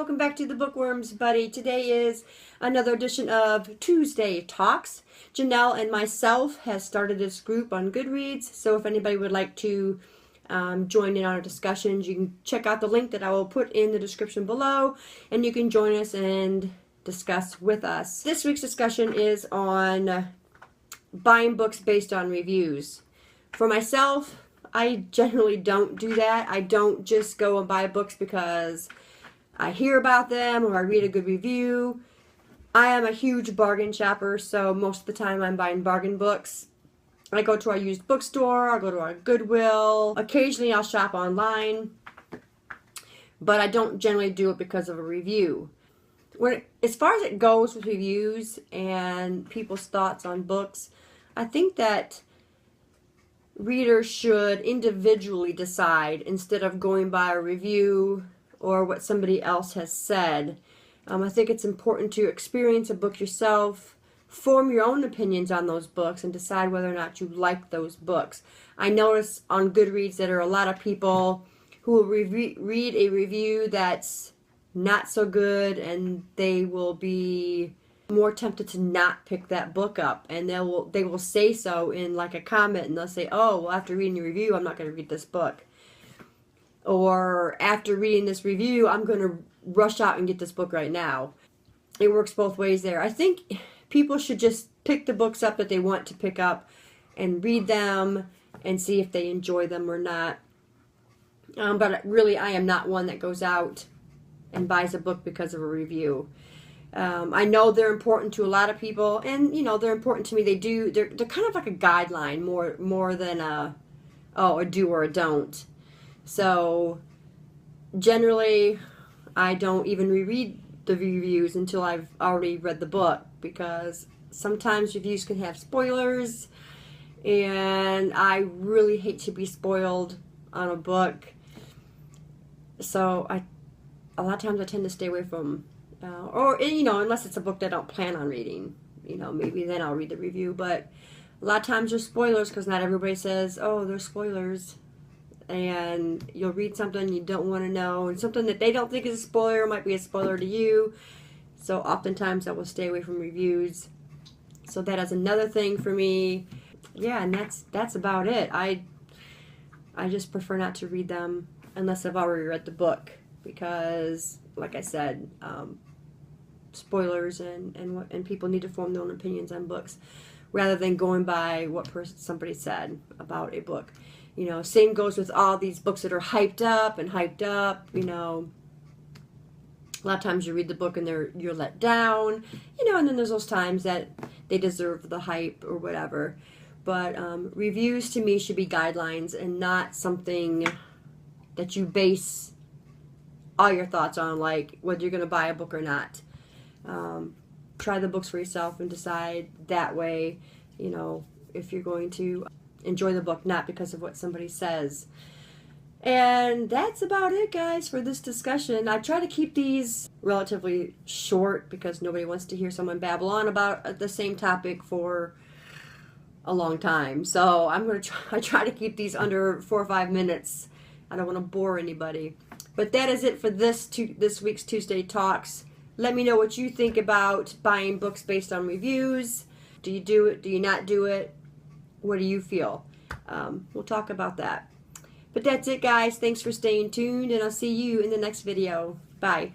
welcome back to the Bookworms Buddy. Today is another edition of Tuesday Talks. Janelle and myself has started this group on Goodreads, so if anybody would like to join in on our discussions, you can check out the link that I will put in the description below, and you can join us and discuss with us. This week's discussion is on buying books based on reviews. For myself, I generally don't do that. I don't just go and buy books because I hear about them or I read a good review. I am a huge bargain shopper, so most of the time I'm buying bargain books. I go to our used bookstore, I'll go to our Goodwill. Occasionally I'll shop online, but I don't generally do it because of a review. As far as it goes with reviews and people's thoughts on books, I think that readers should individually decide instead of going by a review or what somebody else has said. I think it's important to experience a book yourself, form your own opinions on those books, and decide whether or not you like those books. I notice on Goodreads that there are a lot of people who will read a review that's not so good, and they will be more tempted to not pick that book up, and they will say so in like a comment, and they'll say, oh, well, after reading your review, I'm not going to read this book, or after reading this review, I'm going to rush out and get this book right now. It works both ways there. I think people should just pick the books up that they want to pick up and read them and see if they enjoy them or not. But really, I am not one that goes out and buys a book because of a review. I know they're important to a lot of people, and you know they're important to me. They're kind of like a guideline more than a do or a don't. So generally, I don't even reread the reviews until I've already read the book, because sometimes reviews can have spoilers, and I really hate to be spoiled on a book. So a lot of times I tend to stay away from. Or, you know, unless it's a book that I don't plan on reading, you know, maybe then I'll read the review. But a lot of times there's spoilers, because not everybody says, oh, there's spoilers. And you'll read something you don't want to know, and something that they don't think is a spoiler might be a spoiler to you. So oftentimes I will stay away from reviews. So that is another thing for me. Yeah, and that's about it. I just prefer not to read them unless I've already read the book, because, like I said, spoilers and people need to form their own opinions on books rather than going by what somebody said about a book. You know, same goes with all these books that are hyped up. You know, a lot of times you read the book and you're let down. You know, and then there's those times that they deserve the hype or whatever. But reviews to me should be guidelines and not something that you base all your thoughts on, like whether you're going to buy a book or not. Try the books for yourself and decide that way, you know, if you're going to enjoy the book, not because of what somebody says. And that's about it, guys, for this discussion. I try to keep these relatively short because nobody wants to hear someone babble on about the same topic for a long time. So I try to keep these under 4 or 5 minutes. I don't want to bore anybody. But that is it for this week's Tuesday Talks. Let me know what you think about buying books based on reviews. Do you do it? Do you not do it? What do you feel? We'll talk about that. But that's it, guys. Thanks for staying tuned, and I'll see you in the next video. Bye.